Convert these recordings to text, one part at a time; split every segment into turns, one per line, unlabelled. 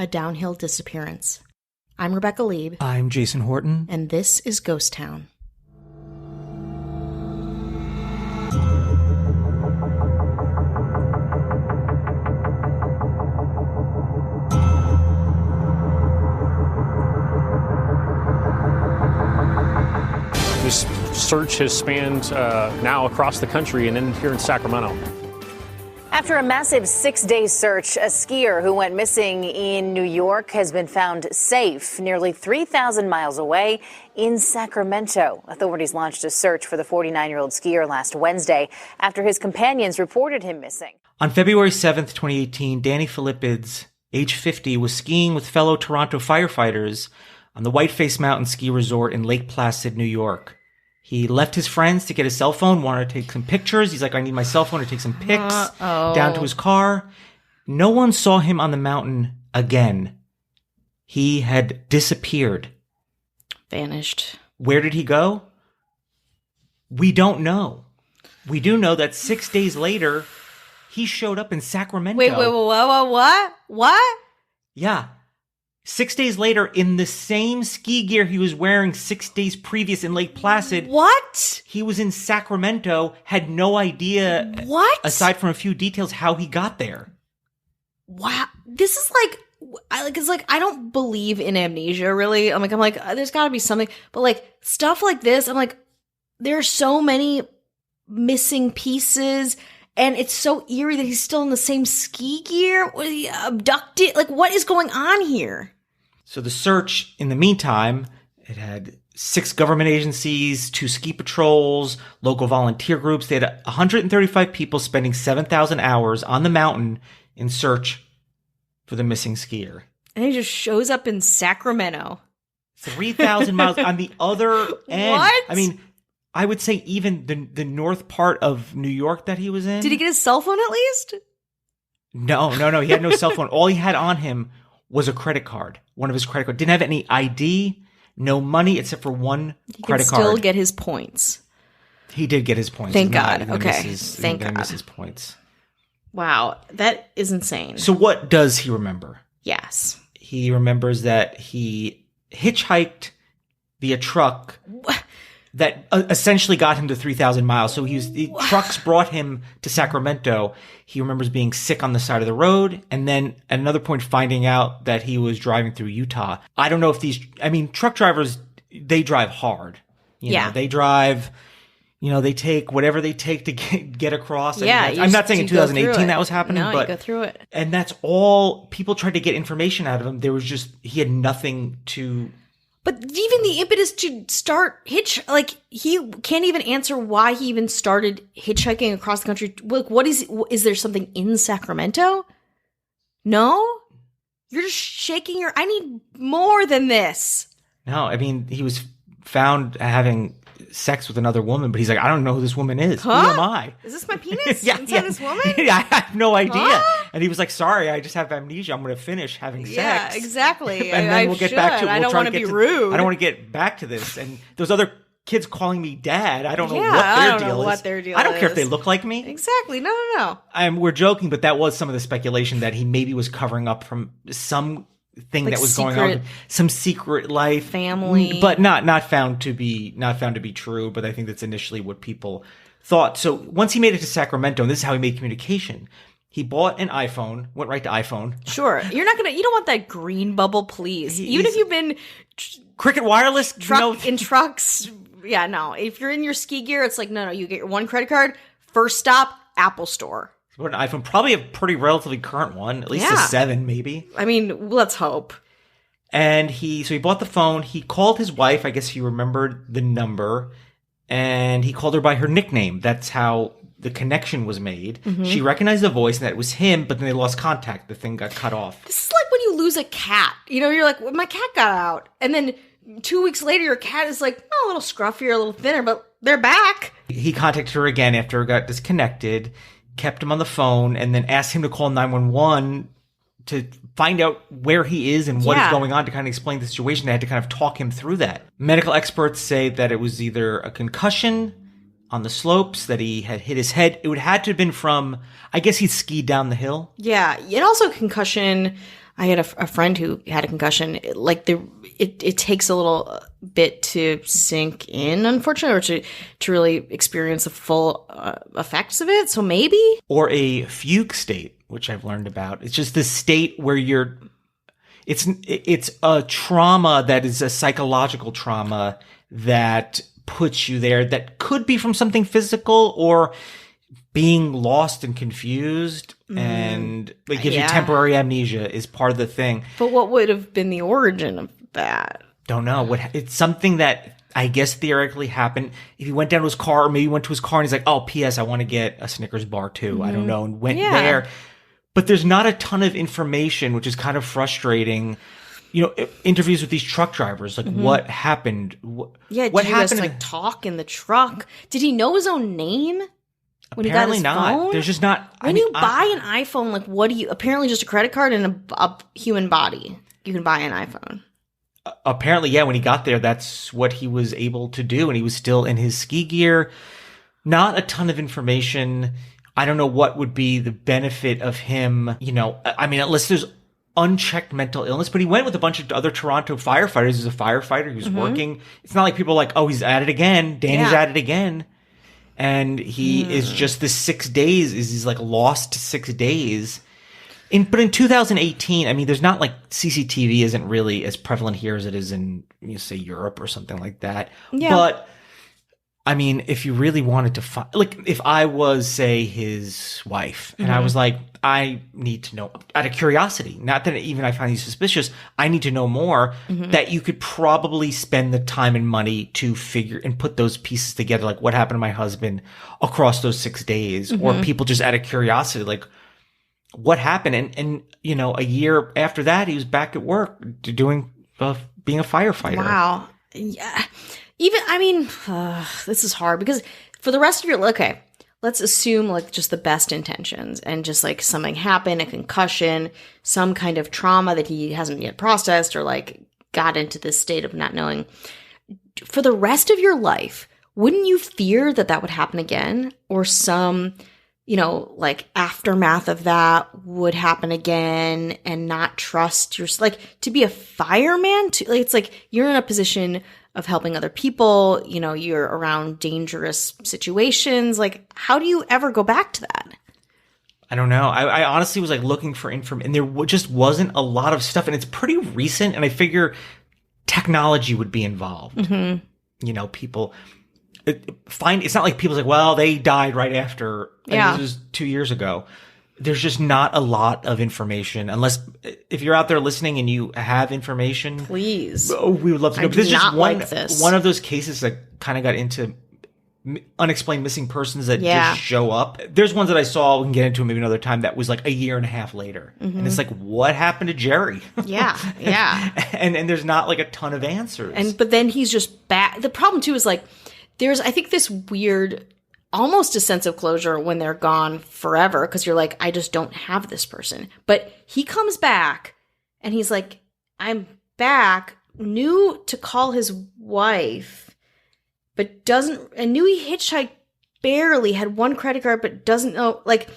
a downhill disappearance. I'm Rebecca Lieb.
I'm Jason Horton.
And this is Ghost Town.
This search has spanned now across the country and then here in Sacramento.
After a massive 6-day search, a skier who went missing in New York has been found safe nearly 3,000 miles away in Sacramento. Authorities launched a search for the 49-year-old skier last Wednesday after his companions reported him missing.
On February 7th, 2018, Danny Filippidis, age 50, was skiing with fellow Toronto firefighters on the Whiteface Mountain Ski Resort in Lake Placid, New York. He left his friends to get his cell phone, wanted to take some pictures. He's like, I need my cell phone to take some pics. Down to his car. No one saw him on the mountain again. He had disappeared.
Vanished.
Where did he go? We don't know. We do know that 6 days later, he showed up in Sacramento.
Wait, what?
Yeah. 6 days later, in the same ski gear he was wearing 6 days previous in Lake Placid.
What?
He was in Sacramento, had no idea.
What?
Aside from a few details, how he got there.
Wow. This is I don't believe in amnesia, really. I'm like, there's gotta be something. But like, stuff like this, I'm like, there's so many missing pieces. And it's so eerie that he's still in the same ski gear. Was he abducted? Like, what is going on here?
So the search, in the meantime, it had 6 government agencies, 2 ski patrols, local volunteer groups. They had 135 people spending 7,000 hours on the mountain in search for the missing skier.
And he just shows up in Sacramento.
3,000 miles on the other end.
What?
I mean, I would say even the north part of New York that he was in.
Did he get his cell phone at least?
No. He had no cell phone. All he had on him was a credit card. One of his credit cards. Didn't have any ID, no money except for one credit card.
He can still get his points.
He did get his points.
Thank God. Okay. Thank God.
Miss his points.
Wow. That is insane.
So what does he remember?
Yes.
He remembers that he hitchhiked via truck that essentially got him to 3,000 miles. So the trucks brought him to Sacramento. He remembers being sick on the side of the road. And then at another point, finding out that he was driving through Utah. I don't know if truck drivers, they drive hard. You know, they drive, they take whatever they take to get across.
Yeah.
I'm not saying in 2018 that was happening,
no,
but
you go through it.
And that's all people tried to get information out of him. He had nothing to.
But even the impetus to start he can't even answer why he even started hitchhiking across the country. Like, is there something in Sacramento? No? You're just shaking I need more than this.
No, I mean, he was found having sex with another woman, but he's like, I don't know who this woman is.
Huh?
Who am I?
Is this my penis inside this woman?
I have no idea.
Huh?
And he was like, sorry, I just have amnesia. I'm going to finish having sex.
Yeah, exactly.
And then we'll get back to it.
I don't want to be rude.
I don't want to get back to this. And those other kids calling me dad, I don't know
what their deal is.
I don't care if they look like me.
Exactly. No.
We're joking, but that was some of the speculation that he maybe was covering up from some thing that was going on, some secret life,
family,
but not found to be true. But I think that's initially what people thought. So once he made it to Sacramento, and this is how he made communication. He bought an iPhone, went right to iPhone.
Sure, you don't want that green bubble, please. Even if you've been
Cricket Wireless
in trucks. Yeah, no. If you're in your ski gear, it's like no. You get your one credit card. First stop, Apple Store.
What an iPhone, probably a pretty relatively current one, at least a 7 maybe.
I mean, let's hope.
And he bought the phone. He called his wife. I guess he remembered the number, and he called her by her nickname. That's how the connection was made. Mm-hmm. She recognized the voice and that it was him, but then they lost contact. The thing got cut off.
This is like when you lose a cat. You're like, well, my cat got out, and then 2 weeks later, your cat is like a little scruffier, a little thinner, but they're back.
He contacted her again after it got disconnected. Kept him on the phone, and then asked him to call 911 to find out where he is and what is going on, to kind of explain the situation. They had to kind of talk him through that. Medical experts say that it was either a concussion on the slopes, that he had hit his head. It would had to have been from, I guess he skied down the hill.
Yeah, and also concussion. I had a friend who had a concussion. It takes a little bit to sink in, unfortunately, or to really experience the full effects of it. So maybe.
Or a fugue state, which I've learned about. It's just this state where it's a trauma that is a psychological trauma that puts you there, that could be from something physical or being lost and confused, and it gives you temporary amnesia is part of the thing.
But what would have been the origin of that?
Don't know. It's something that I guess theoretically happened. If he went down to his car, or maybe he went to his car and he's like, oh, P.S., I want to get a Snickers bar too. I don't know. And went there. But there's not a ton of information, which is kind of frustrating. You know, interviews with these truck drivers, like what happened? What
did
happened?
You guys like talk in the truck? Did he know his own name? When
Apparently
he got his
not.
phone?
There's just not.
When you buy an iPhone, like what do you? Apparently, just a credit card and a human body. You can buy an iPhone.
Apparently, yeah. When he got there, that's what he was able to do, and he was still in his ski gear. Not a ton of information. I don't know what would be the benefit of him. You know, I mean, unless there's unchecked mental illness, but he went with a bunch of other Toronto firefighters. He's a firefighter. He was working. It's not like people are like, oh, he's at it again. Danny's at it again. And he is just the 6 days he's like lost 6 days. But in 2018, I mean, there's not like CCTV isn't really as prevalent here as it is in, say, Europe or something like that. Yeah. But I mean, if you really wanted to find, like, if I was, say, his wife, and I was like, I need to know, out of curiosity, not that even I find you suspicious, I need to know more, that you could probably spend the time and money to figure and put those pieces together, like what happened to my husband across those 6 days, or people just out of curiosity, like, what happened? And you know, a year after that, he was back at work doing, being a firefighter.
Wow. Yeah. Even, I mean, this is hard because for the rest of your, okay, let's assume like just the best intentions and just like something happened, a concussion, some kind of trauma that he hasn't yet processed or like got into this state of not knowing. For the rest of your life, wouldn't you fear that that would happen again, or some, you know, like aftermath of that would happen again, and not trust your, like, to be a fireman, to, like, it's like you're in a position of helping other people, you know, you're around dangerous situations. Like, how do you ever go back to that?
I don't know. I honestly was like looking for information, and there just wasn't a lot of stuff, and it's pretty recent, and I figure technology would be involved. You know, people it's not like people's like, well, they died right after. This was 2 years ago. There's just not a lot of information, unless if you're out there listening and you have information,
please.
We would love to know.
I do not like this.
One of those cases that kind of got into unexplained missing persons that just show up. There's ones that I saw, we can get into maybe another time, that was like a year and a half later. And it's like, what happened to Jerry? And there's not like a ton of answers.
But then he's just back. The problem too is like, there's, I think, this weird, almost a sense of closure when they're gone forever, because you're like, I just don't have this person. But he comes back and he's like, I'm back, knew to call his wife, but doesn't, and knew he hitchhiked barely, had one credit card, but doesn't know, like,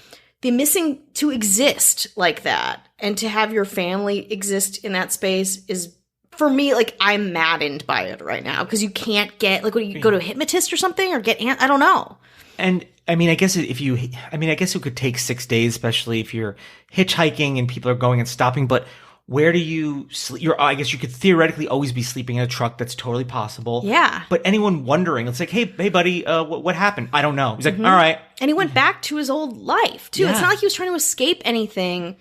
the missing, to exist like that and to have your family exist in that space is, for me, like, I'm maddened by it right now, because you can't get, like, when you go to a hypnotist or something, or get, I don't know.
And I mean, I guess it could take 6 days, especially if you're hitchhiking and people are going and stopping. But where do you sleep? I guess you could theoretically always be sleeping in a truck. That's totally possible.
Yeah.
But anyone wondering, it's like, hey, buddy, what happened? I don't know. He's like, all right. And
he went back to his old life too. Yeah. It's not like he was trying to escape anything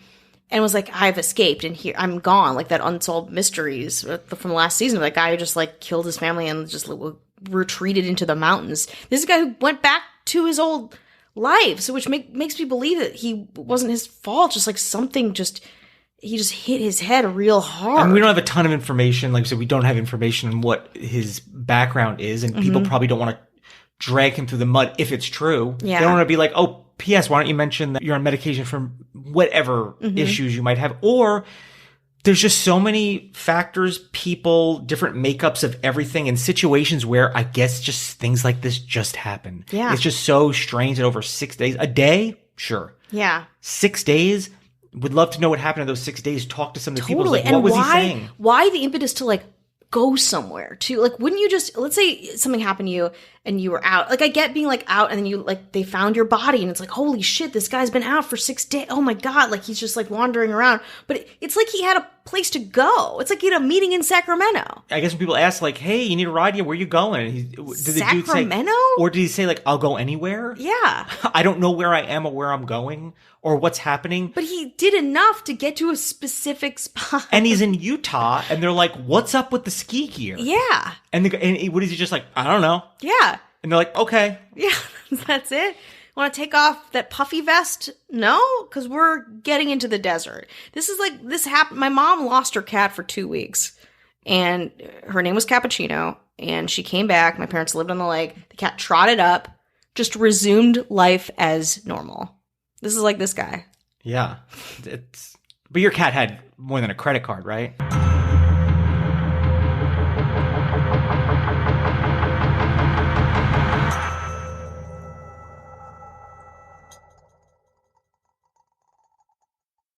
and was like, I've escaped and here I'm gone. Like that Unsolved Mysteries from the last season, that guy who just like killed his family and just retreated into the mountains. This is a guy who went back to his old life, so which makes me believe that he wasn't his fault. Just like something, he just hit his head real hard.
And we don't have a ton of information. Like I said, we don't have information on what his background is, and people probably don't want to drag him through the mud if it's true. Yeah. They don't want to be like, oh, P.S., why don't you mention that you're on medication for whatever issues you might have? Or there's just so many factors, people, different makeups of everything, and situations where I guess just things like this just happen. Yeah. It's just so strange that over 6 days, a day, sure.
Yeah.
6 days, Would love to know what happened in those 6 days. Talk to some of the people.
Totally.
Like, what was he saying?
Why the impetus to like go somewhere to like, wouldn't you just, let's say something happened to you and you were out. Like I get being like out and then you like, they found your body and it's like, holy shit, this guy's been out for 6 days. Oh my God. Like he's just like wandering around, but it's like he had a place to go. It's like he had a meeting in Sacramento.
I guess when people ask like, hey, you need a ride here, where are you going? Did
Sacramento?
Or did he say like, I'll go anywhere?
Yeah.
I don't know where I am or where I'm going or what's happening.
But he did enough to get to a specific spot.
And he's in Utah and they're like, what's up with the ski gear?
Yeah.
And what is he just like, I don't know.
Yeah.
And they're like, okay.
Yeah. That's it. Want to take off that puffy vest? No, because we're getting into the desert. This is like, this happened. My mom lost her cat for 2 weeks and her name was Cappuccino and she came back. My parents lived on the lake. The cat trotted up, just resumed life as normal. This is like this guy.
Yeah. But your cat had more than a credit card, right?